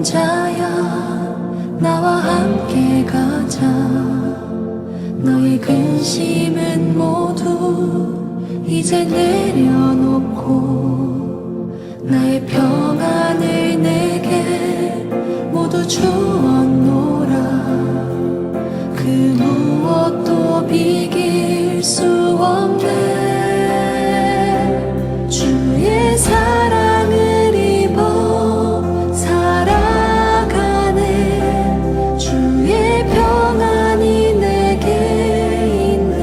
자야 나와 함께 가자. 너의 근심은 모두 이제 내려놓고 나의 평안을 내게 모두 주었노라. 그 무엇도 비길 수 없네. 주의 사랑을 입어 살아가네. 주의 평안이 내게 있네.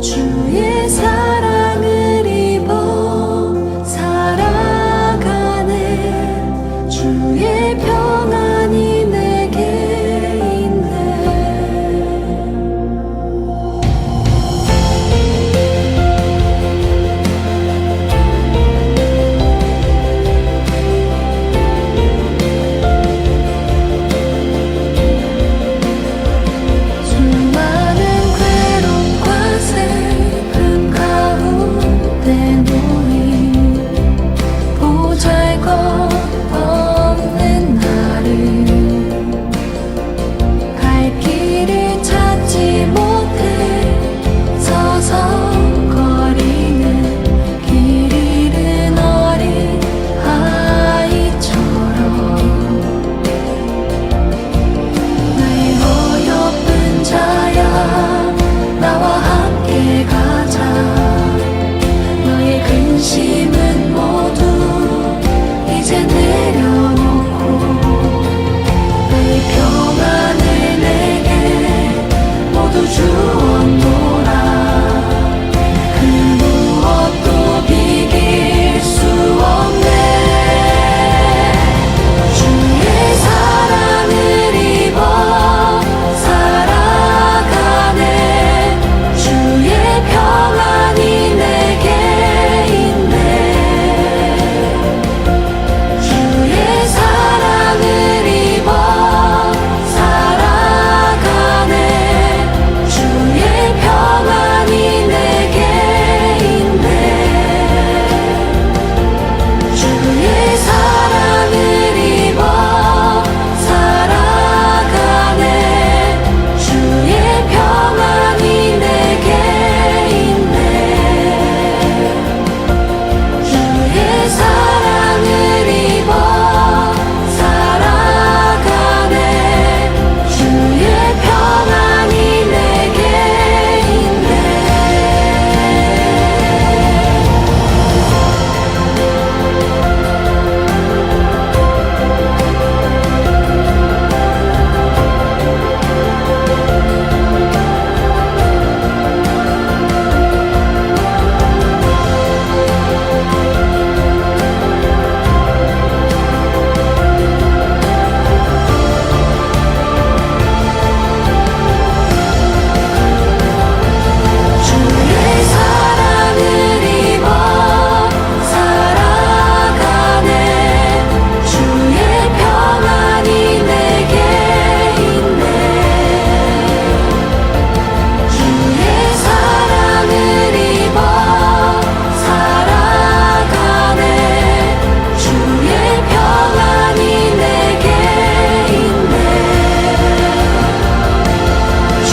주의 사랑을 입어 살아가네. 주의 평안이 내게 있네. 수많은 괴로움과 슬픔 가운데 놓인 보잘것없는 나를 갈 길을 찾지 못해 서성거리는 길 잃은 어린 아이처럼 나의 어여쁜 자야 나와 함께 가자. 너의 근심은 모두 이제 내려놓고 나의 평안을 내게 모두 주었노라. 그 무엇도 비길 수 없네. 주의 사랑을 입어 살아가네. 주의 평안이 내게 있네. 주의 사랑을 입어 살아가네. 주의 평안이 내게 있네. 주의 사랑을 입어 살아가네. 주의 평안이 내게 있네. 주의 사랑을 입어 살아가네. 주의 평안이 내게 있네. 주의 사랑을 입어 살아가네. 주의 평안이 내게 있네. 주의 사랑을 입어 살아가네. 주의 평안이 내게 있네.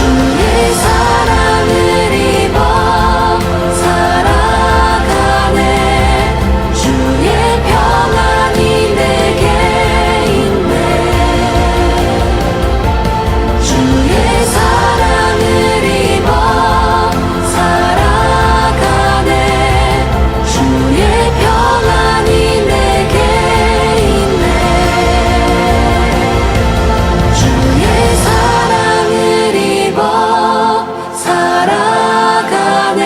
주의 사랑을 입어 살아가네. 주의 평안이 내게 있네. 주의 사랑을 입어 살아가네. 주의 평안이 내게 있네. 주의 사랑을 입어 살아가네.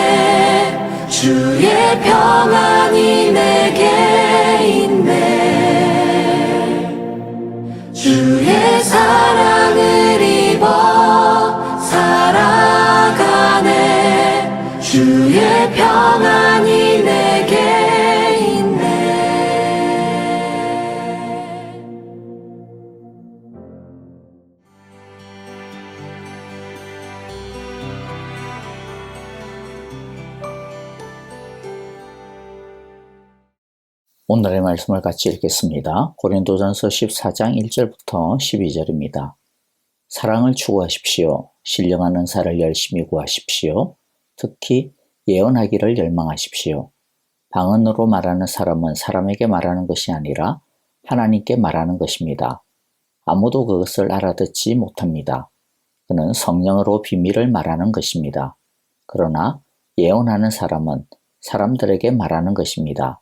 주의 평안이 내게 있네. 주의 사랑을 입어 살아가네. 주의 평안이 내게 있네. 오늘의 말씀을 같이 읽겠습니다. 고린도전서 14장 1절부터 12절입니다. 사랑을 추구하십시오. 신령한 은사를 열심히 구하십시오. 특히 예언하기를 열망하십시오. 방언으로 말하는 사람은 사람에게 말하는 것이 아니라 하나님께 말하는 것입니다. 아무도 그것을 알아듣지 못합니다. 그는 성령으로 비밀을 말하는 것입니다. 그러나 예언하는 사람은 사람들에게 말하는 것입니다.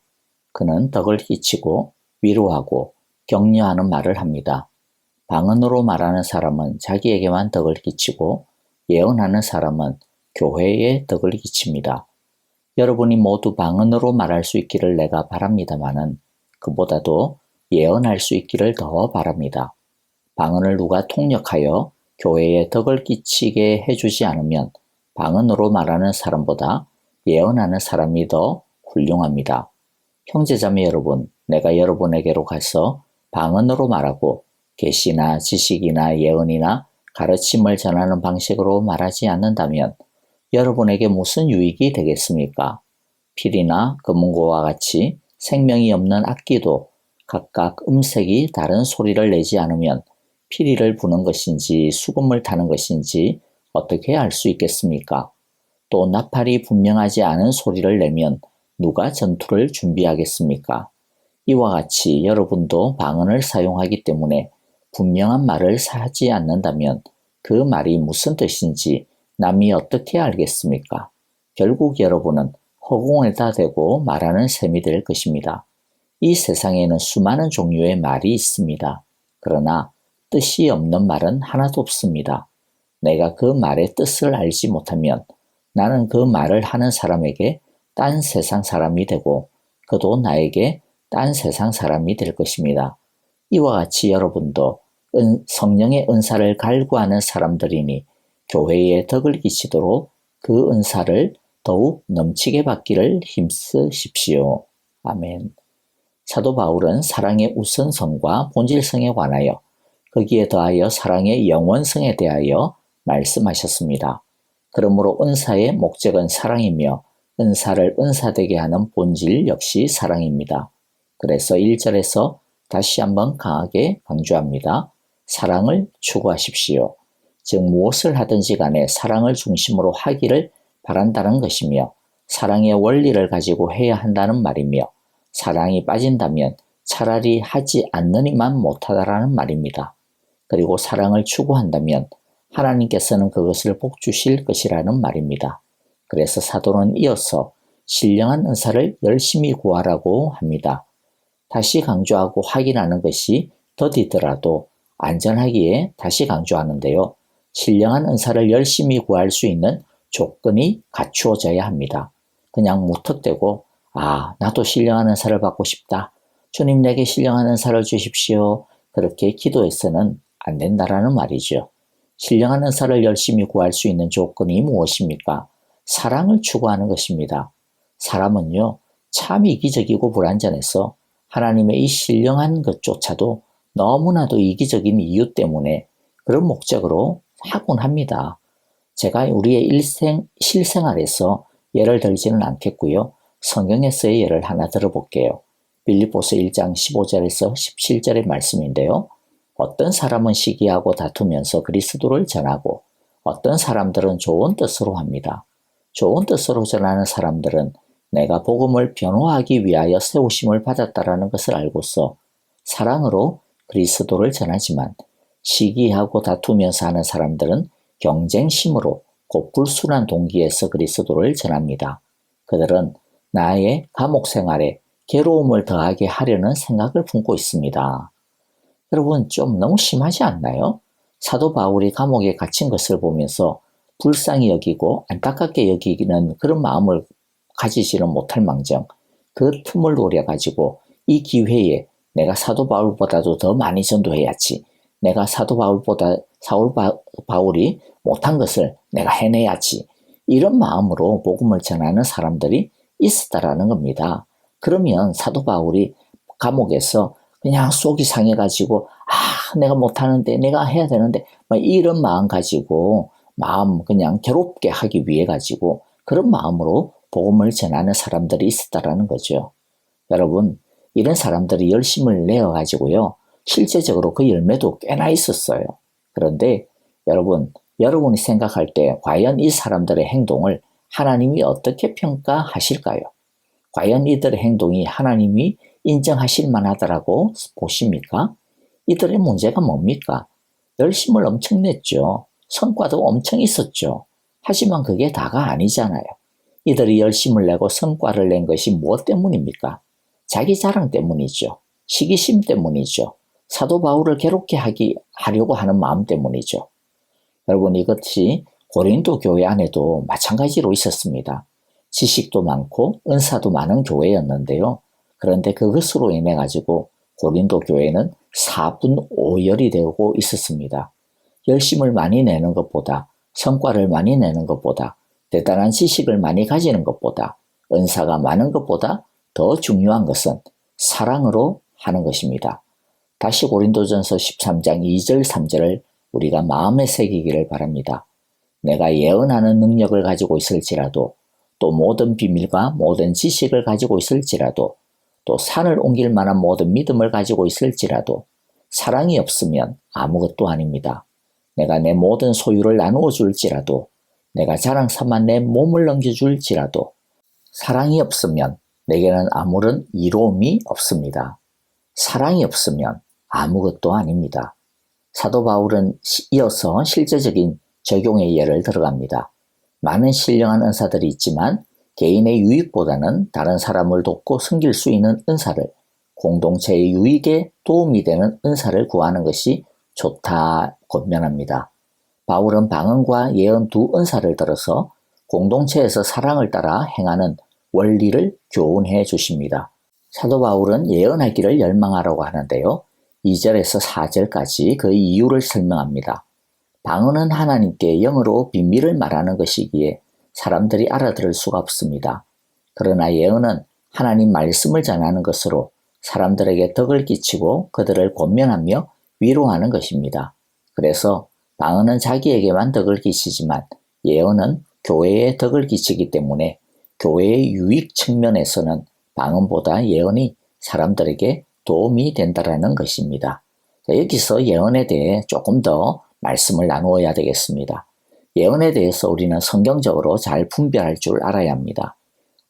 그는 덕을 끼치고 위로하고 격려하는 말을 합니다. 방언으로 말하는 사람은 자기에게만 덕을 끼치고 예언하는 사람은 교회에 덕을 끼칩니다. 여러분이 모두 방언으로 말할 수 있기를 내가 바랍니다마는 그보다도 예언할 수 있기를 더 바랍니다. 방언을 누가 통역하여 교회에 덕을 끼치게 해주지 않으면 방언으로 말하는 사람보다 예언하는 사람이 더 훌륭합니다. 형제자매 여러분, 내가 여러분에게로 가서 방언으로 말하고 계시나 지식이나 예언이나 가르침을 전하는 방식으로 말하지 않는다면 여러분에게 무슨 유익이 되겠습니까? 필이나 금은고와 같이 생명이 없는 악기도 각각 음색이 다른 소리를 내지 않으면 피리를 부는 것인지 수금을 타는 것인지 어떻게 알 수 있겠습니까? 또 나팔이 분명하지 않은 소리를 내면 누가 전투를 준비하겠습니까? 이와 같이 여러분도 방언을 사용하기 때문에 분명한 말을 하지 않는다면 그 말이 무슨 뜻인지 남이 어떻게 알겠습니까? 결국 여러분은 허공에다 대고 말하는 셈이 될 것입니다. 이 세상에는 수많은 종류의 말이 있습니다. 그러나 뜻이 없는 말은 하나도 없습니다. 내가 그 말의 뜻을 알지 못하면 나는 그 말을 하는 사람에게 딴 세상 사람이 되고 그도 나에게 딴 세상 사람이 될 것입니다. 이와 같이 여러분도 성령의 은사를 갈구하는 사람들이니 교회에 덕을 끼치도록 그 은사를 더욱 넘치게 받기를 힘쓰십시오. 아멘. 사도 바울은 사랑의 우선성과 본질성에 관하여 거기에 더하여 사랑의 영원성에 대하여 말씀하셨습니다. 그러므로 은사의 목적은 사랑이며 은사를 은사되게 하는 본질 역시 사랑입니다. 그래서 1절에서 다시 한번 강하게 강조합니다. 사랑을 추구하십시오. 즉 무엇을 하든지 간에 사랑을 중심으로 하기를 바란다는 것이며 사랑의 원리를 가지고 해야 한다는 말이며 사랑이 빠진다면 차라리 하지 않느니만 못하다라는 말입니다. 그리고 사랑을 추구한다면 하나님께서는 그것을 복주실 것이라는 말입니다. 그래서 사도는 이어서 신령한 은사를 열심히 구하라고 합니다. 다시 강조하고 확인하는 것이 더디더라도 안전하기에 다시 강조하는데요. 신령한 은사를 열심히 구할 수 있는 조건이 갖추어져야 합니다. 그냥 무턱대고 나도 신령한 은사를 받고 싶다. 주님 내게 신령한 은사를 주십시오. 그렇게 기도해서는 안 된다라는 말이죠. 신령한 은사를 열심히 구할 수 있는 조건이 무엇입니까? 사랑을 추구하는 것입니다. 사람은요, 참 이기적이고 불완전해서 하나님의 이 신령한 것조차도 너무나도 이기적인 이유 때문에 그런 목적으로 하곤 합니다. 제가 우리의 실생활에서 예를 들지는 않겠고요. 성경에서의 예를 하나 들어볼게요. 빌립보서 1장 15절에서 17절의 말씀인데요. 어떤 사람은 시기하고 다투면서 그리스도를 전하고 어떤 사람들은 좋은 뜻으로 합니다. 좋은 뜻으로 전하는 사람들은 내가 복음을 변호하기 위하여 세우심을 받았다라는 것을 알고서 사랑으로 그리스도를 전하지만 시기하고 다투면서 하는 사람들은 경쟁심으로 곧 불순한 동기에서 그리스도를 전합니다. 그들은 나의 감옥 생활에 괴로움을 더하게 하려는 생각을 품고 있습니다. 여러분 좀 너무 심하지 않나요? 사도 바울이 감옥에 갇힌 것을 보면서 불쌍히 여기고 안타깝게 여기는 그런 마음을 가지지는 못할 망정 그 틈을 노려가지고 이 기회에 내가 사도 바울보다도 더 많이 전도해야지. 내가 사도 바울보다 바울이 못한 것을 내가 해내야지. 이런 마음으로 복음을 전하는 사람들이 있었다라는 겁니다. 그러면 사도 바울이 감옥에서 그냥 속이 상해가지고 내가 못하는데 내가 해야 되는데 이런 마음 가지고 마음 그냥 괴롭게 하기 위해 가지고 그런 마음으로 복음을 전하는 사람들이 있었다라는 거죠. 여러분 이런 사람들이 열심을 내어가지고요. 실제적으로 그 열매도 꽤나 있었어요. 그런데 여러분이 생각할 때 과연 이 사람들의 행동을 하나님이 어떻게 평가하실까요? 과연 이들의 행동이 하나님이 인정하실 만하다라고 보십니까? 이들의 문제가 뭡니까? 열심을 엄청 냈죠. 성과도 엄청 있었죠. 하지만 그게 다가 아니잖아요. 이들이 열심을 내고 성과를 낸 것이 무엇 때문입니까? 자기 자랑 때문이죠. 시기심 때문이죠. 사도 바울을 괴롭게 하려고 하는 마음 때문이죠. 여러분, 이것이 고린도 교회 안에도 마찬가지로 있었습니다. 지식도 많고 은사도 많은 교회였는데요. 그런데 그것으로 인해 가지고 고린도 교회는 4분 5열이 되고 있었습니다. 열심을 많이 내는 것보다, 성과를 많이 내는 것보다, 대단한 지식을 많이 가지는 것보다, 은사가 많은 것보다 더 중요한 것은 사랑으로 하는 것입니다. 다시 고린도전서 13장 2절 3절을 우리가 마음에 새기기를 바랍니다. 내가 예언하는 능력을 가지고 있을지라도, 또 모든 비밀과 모든 지식을 가지고 있을지라도, 또 산을 옮길 만한 모든 믿음을 가지고 있을지라도 사랑이 없으면 아무것도 아닙니다. 내가 내 모든 소유를 나누어 줄지라도, 내가 자랑 삼아 내 몸을 넘겨줄지라도 사랑이 없으면 내게는 아무런 이로움이 없습니다. 사랑이 없으면 아무것도 아닙니다. 사도 바울은 이어서 실제적인 적용의 예를 들어갑니다. 많은 신령한 은사들이 있지만 개인의 유익보다는 다른 사람을 돕고 섬길 수 있는 은사를, 공동체의 유익에 도움이 되는 은사를 구하는 것이 좋다 권면합니다. 바울은 방언과 예언 두 은사를 들어서 공동체에서 사랑을 따라 행하는 원리를 교훈해 주십니다. 사도 바울은 예언하기를 열망하라고 하는데요. 2절에서 4절까지 그 이유를 설명합니다. 방언은 하나님께 영으로 비밀을 말하는 것이기에 사람들이 알아들을 수가 없습니다. 그러나 예언은 하나님 말씀을 전하는 것으로 사람들에게 덕을 끼치고 그들을 권면하며 위로하는 것입니다. 그래서 방언은 자기에게만 덕을 끼치지만 예언은 교회에 덕을 끼치기 때문에 교회의 유익 측면에서는 방언보다 예언이 사람들에게 도움이 된다는 것입니다. 여기서 예언에 대해 조금 더 말씀을 나누어야 되겠습니다. 예언에 대해서 우리는 성경적으로 잘 분별할 줄 알아야 합니다.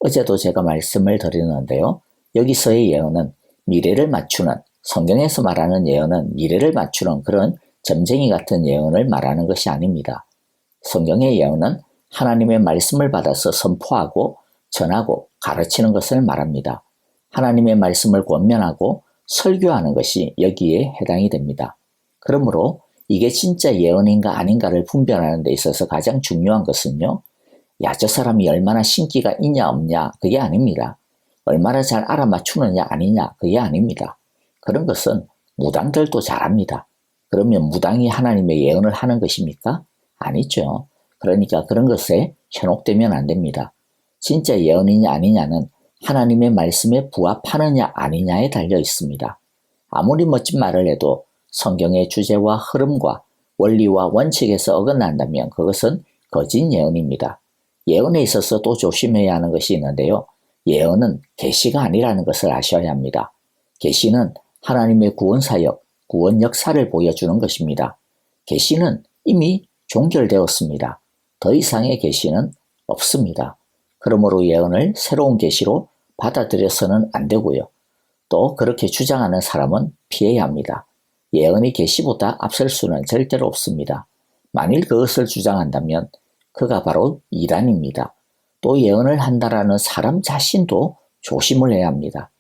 어제도 제가 말씀을 드렸는데요. 여기서의 예언은 미래를 맞추는, 성경에서 말하는 예언은 미래를 맞추는 그런 점쟁이 같은 예언을 말하는 것이 아닙니다. 성경의 예언은 하나님의 말씀을 받아서 선포하고 전하고 가르치는 것을 말합니다. 하나님의 말씀을 권면하고 설교하는 것이 여기에 해당이 됩니다. 그러므로 이게 진짜 예언인가 아닌가를 분별하는 데 있어서 가장 중요한 것은요. 저 사람이 얼마나 신기가 있냐 없냐 그게 아닙니다. 얼마나 잘 알아맞추느냐 아니냐 그게 아닙니다. 그런 것은 무당들도 잘합니다. 그러면 무당이 하나님의 예언을 하는 것입니까? 아니죠. 그러니까 그런 것에 현혹되면 안 됩니다. 진짜 예언이냐 아니냐는 하나님의 말씀에 부합하느냐 아니냐에 달려 있습니다. 아무리 멋진 말을 해도 성경의 주제와 흐름과 원리와 원칙에서 어긋난다면 그것은 거짓 예언입니다. 예언에 있어서 또 조심해야 하는 것이 있는데요. 예언은 계시가 아니라는 것을 아셔야 합니다. 계시는 하나님의 구원 사역, 구원 역사를 보여주는 것입니다. 계시는 이미 종결되었습니다. 더 이상의 계시는 없습니다. 그러므로 예언을 새로운 계시로 받아들여서는 안 되고요. 또 그렇게 주장하는 사람은 피해야 합니다. 예언이 계시보다 앞설 수는 절대로 없습니다. 만일 그것을 주장한다면 그가 바로 이단입니다. 또 예언을 한다라는 사람 자신도 조심을 해야 합니다.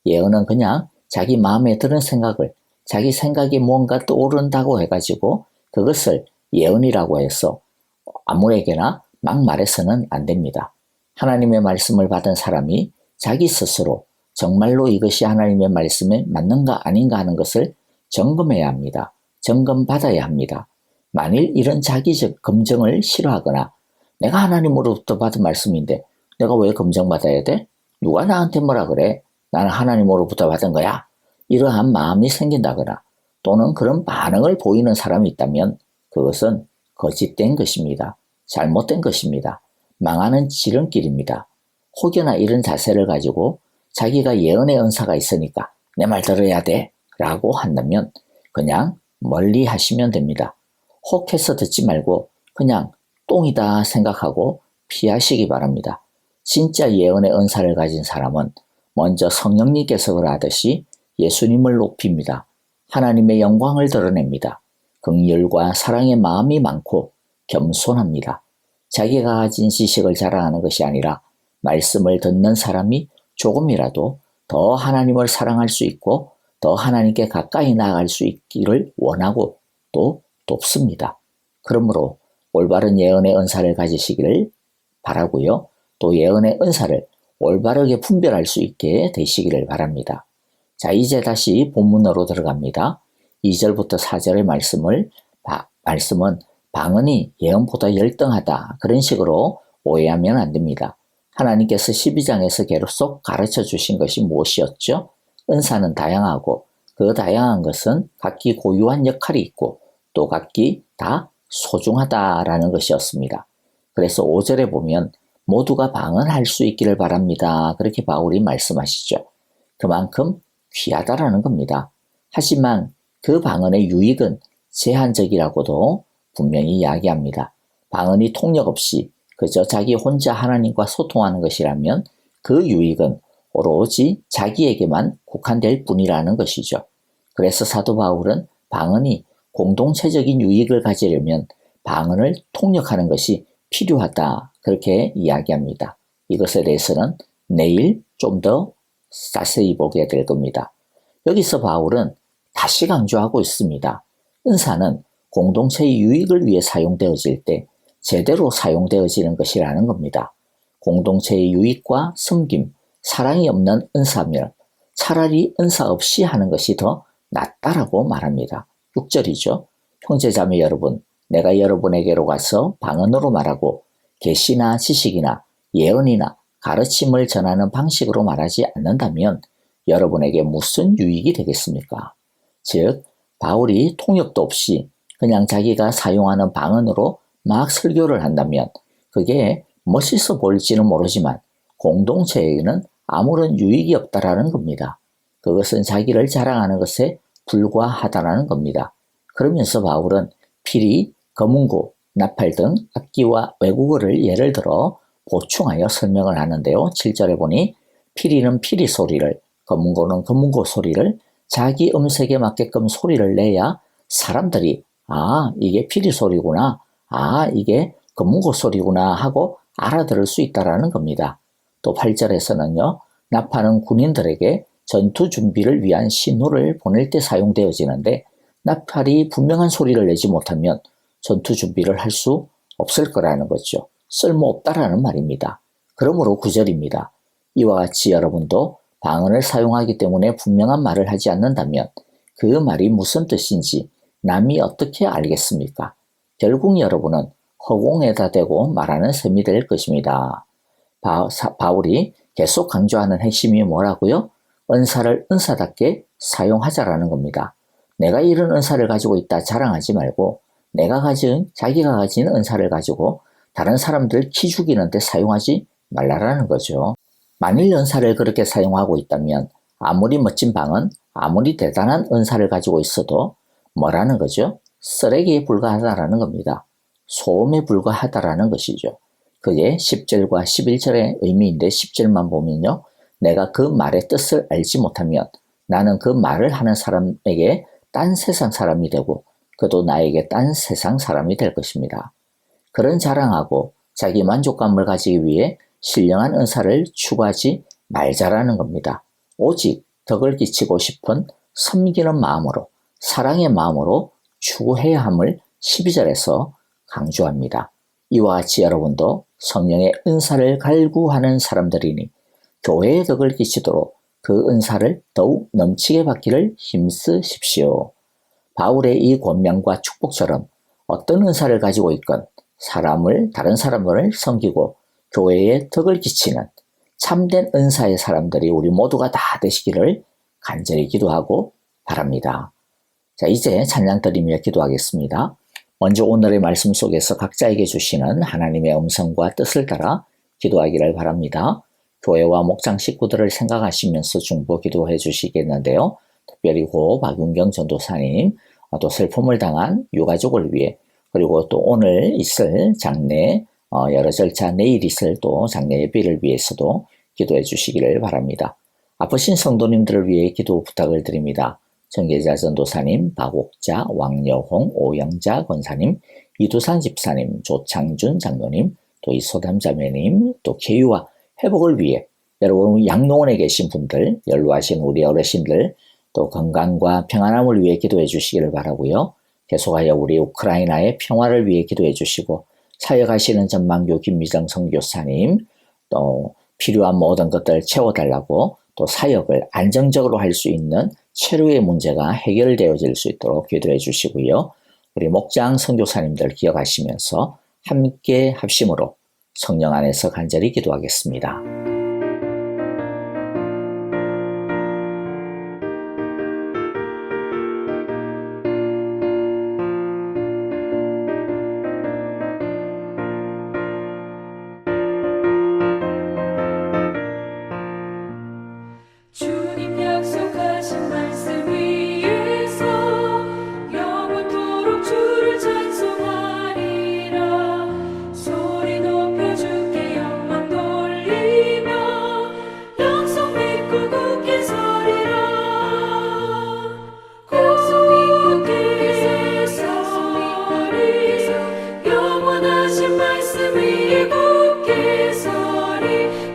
예언은 그냥 자기 마음에 드는 생각을, 자기 생각이 뭔가 떠오른다고 해가지고 그것을 예언이라고 해서 아무에게나 막 말해서는 안 됩니다. 하나님의 말씀을 받은 사람이 자기 스스로 정말로 이것이 하나님의 말씀에 맞는가 아닌가 하는 것을 점검해야 합니다. 점검받아야 합니다. 만일 이런 자기적 검증을 싫어하거나 내가 하나님으로부터 받은 말씀인데 내가 왜 검증받아야 돼? 누가 나한테 뭐라 그래? 나는 하나님으로부터 받은 거야. 이러한 마음이 생긴다거나 또는 그런 반응을 보이는 사람이 있다면 그것은 거짓된 것입니다. 잘못된 것입니다. 망하는 지름길입니다. 혹여나 이런 자세를 가지고 자기가 예언의 은사가 있으니까 내 말 들어야 돼 라고 한다면 그냥 멀리 하시면 됩니다. 혹해서 듣지 말고 그냥 똥이다 생각하고 피하시기 바랍니다. 진짜 예언의 은사를 가진 사람은 먼저 성령님께서 그러하듯이 예수님을 높입니다. 하나님의 영광을 드러냅니다. 긍휼과 사랑의 마음이 많고 겸손합니다. 자기가 가진 지식을 자랑하는 것이 아니라 말씀을 듣는 사람이 조금이라도 더 하나님을 사랑할 수 있고 더 하나님께 가까이 나아갈 수 있기를 원하고 또 돕습니다. 그러므로 올바른 예언의 은사를 가지시기를 바라고요. 또 예언의 은사를 올바르게 분별할 수 있게 되시기를 바랍니다. 자, 이제 다시 본문으로 들어갑니다. 2절부터 4절의 말씀은 방언이 예언보다 열등하다 그런 식으로 오해하면 안 됩니다. 하나님께서 12장에서 계속 가르쳐 주신 것이 무엇이었죠? 은사는 다양하고 그 다양한 것은 각기 고유한 역할이 있고 또 각기 다 소중하다라는 것이었습니다. 그래서 5절에 보면 모두가 방언할 수 있기를 바랍니다. 그렇게 바울이 말씀하시죠. 그만큼 귀하다라는 겁니다. 하지만 그 방언의 유익은 제한적이라고도 분명히 이야기합니다. 방언이 통역 없이 그저 자기 혼자 하나님과 소통하는 것이라면 그 유익은 오로지 자기에게만 국한될 뿐이라는 것이죠. 그래서 사도 바울은 방언이 공동체적인 유익을 가지려면 방언을 통역하는 것이 필요하다 그렇게 이야기합니다. 이것에 대해서는 내일 좀 더 자세히 보게 될 겁니다. 여기서 바울은 다시 강조하고 있습니다. 은사는 공동체의 유익을 위해 사용되어질 때 제대로 사용되어지는 것이라는 겁니다. 공동체의 유익과 섬김, 사랑이 없는 은사면 차라리 은사 없이 하는 것이 더 낫다라고 말합니다. 6절이죠. 형제자매 여러분, 내가 여러분에게로 가서 방언으로 말하고 계시나 지식이나 예언이나 가르침을 전하는 방식으로 말하지 않는다면 여러분에게 무슨 유익이 되겠습니까? 즉, 바울이 통역도 없이 그냥 자기가 사용하는 방언으로 막 설교를 한다면 그게 멋있어 보일지는 모르지만 공동체에게는 아무런 유익이 없다라는 겁니다. 그것은 자기를 자랑하는 것에 불과하다라는 겁니다. 그러면서 바울은 피리, 검은고, 나팔 등 악기와 외국어를 예를 들어 보충하여 설명을 하는데요. 7절에 보니 피리는 피리 소리를, 검은고는 검은고 소리를 자기 음색에 맞게끔 소리를 내야 사람들이 이게 피리 소리구나, 이게 검은고 소리구나 하고 알아들을 수 있다라는 겁니다. 또 8절에서는요. 나팔은 군인들에게 전투 준비를 위한 신호를 보낼 때 사용되어지는데 나팔이 분명한 소리를 내지 못하면 전투 준비를 할 수 없을 거라는 거죠. 쓸모없다라는 말입니다. 그러므로 9절입니다. 이와 같이 여러분도 방언을 사용하기 때문에 분명한 말을 하지 않는다면 그 말이 무슨 뜻인지 남이 어떻게 알겠습니까? 결국 여러분은 허공에다 대고 말하는 셈이 될 것입니다. 바울이 계속 강조하는 핵심이 뭐라고요? 은사를 은사답게 사용하자라는 겁니다. 내가 이런 은사를 가지고 있다 자랑하지 말고 자기가 가진 은사를 가지고 다른 사람들 키 죽이는데 사용하지 말라라는 거죠. 만일 은사를 그렇게 사용하고 있다면 아무리 멋진 방언, 아무리 대단한 은사를 가지고 있어도 뭐라는 거죠? 쓰레기에 불과하다라는 겁니다. 소음에 불과하다라는 것이죠. 그게 10절과 11절의 의미인데 10절만 보면요. 내가 그 말의 뜻을 알지 못하면 나는 그 말을 하는 사람에게 딴 세상 사람이 되고 그도 나에게 딴 세상 사람이 될 것입니다. 그런 자랑하고 자기 만족감을 가지기 위해 신령한 은사를 추구하지 말자라는 겁니다. 오직 덕을 끼치고 싶은 섬기는 마음으로 사랑의 마음으로 추구해야 함을 12절에서 강조합니다. 이와 같이 여러분도 성령의 은사를 갈구하는 사람들이니 교회의 덕을 끼치도록 그 은사를 더욱 넘치게 받기를 힘쓰십시오. 바울의 이 권면과 축복처럼 어떤 은사를 가지고 있건 다른 사람을 섬기고 교회에 덕을 끼치는 참된 은사의 사람들이 우리 모두가 다 되시기를 간절히 기도하고 바랍니다. 자, 이제 찬양 드리며 기도하겠습니다. 먼저 오늘의 말씀 속에서 각자에게 주시는 하나님의 음성과 뜻을 따라 기도하기를 바랍니다. 교회와 목장 식구들을 생각하시면서 중보 기도해 주시겠는데요. 특별히 고 박윤경 전도사님, 또 슬픔을 당한 유가족을 위해, 그리고 또 오늘 있을 장례, 여러 절차 내일 있을 또 장례 예비를 위해서도 기도해 주시기를 바랍니다. 아프신 성도님들을 위해 기도 부탁을 드립니다. 정계자 전도사님, 박옥자, 왕여홍, 오영자 권사님, 이두산 집사님, 조창준 장로님, 또 이소담 자매님, 또 쾌유와 회복을 위해 여러분 양로원에 계신 분들, 연로하신 우리 어르신들, 또 건강과 평안함을 위해 기도해 주시기를 바라고요. 계속하여 우리 우크라이나의 평화를 위해 기도해 주시고, 사역하시는 전망교 김미정 선교사님, 또 필요한 모든 것들을 채워달라고, 또 사역을 안정적으로 할 수 있는 체류의 문제가 해결되어질 수 있도록 기도해 주시고요. 우리 목장 선교사님들 기억하시면서 함께 합심으로 성령 안에서 간절히 기도하겠습니다. 주님 약속하신 말씀 위에서 영원토록 주를 찬송하리라. 소리 높여 주께 영광 돌리며 약속 믿고 굳게 서리라. 굳게 서리 영원하신 말씀 위에 굳게 서리.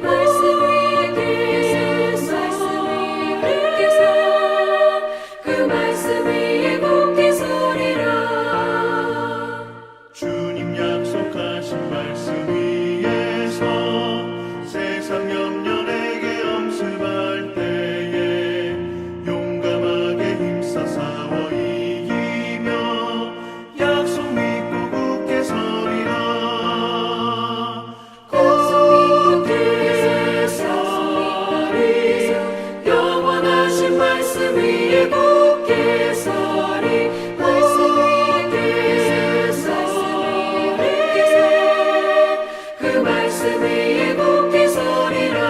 말씀 위에 그 말씀 위에 굳게 서리라. 주님 약속하신 말씀 위에서 세상 염려 내게 엄습할 때에 용감하게 힘써 싸워 이기며 약속 믿고 굳게 서리라. 굳게 서리 영원하신 말씀 위에 굳게 서리. 말씀 위에 서리 그 말씀 위에 굳게 서리라.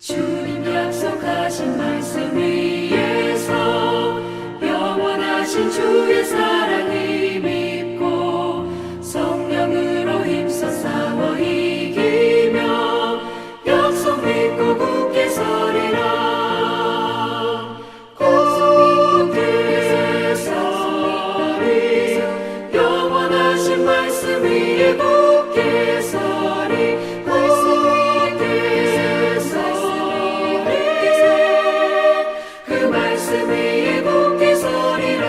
주님 약속하신 말씀 위에서 영원하신 주의 사랑을 믿고 성령으로 힘써 싸워 이기며 약속 믿고 굳게 서리라. 굳게 서리 영원하신 말씀 위에 굳게 서리. 말씀 위에 그 말씀 위에 굳게 서리라.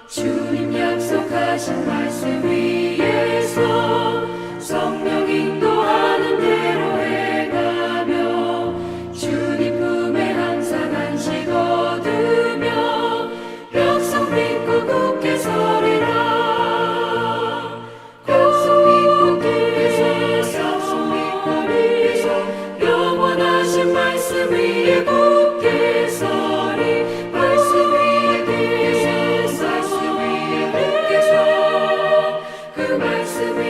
주님 약속하신 말씀 위에서 성령 인도하는 대로 행하며 주님 품에 항상 안식 얻으며 약속 믿고 굳게 서리라. 약속 믿고 굳게 서리 영원하신 말씀 위에 굳게 서리. 말씀 위에 굳게 서 그 말씀 위에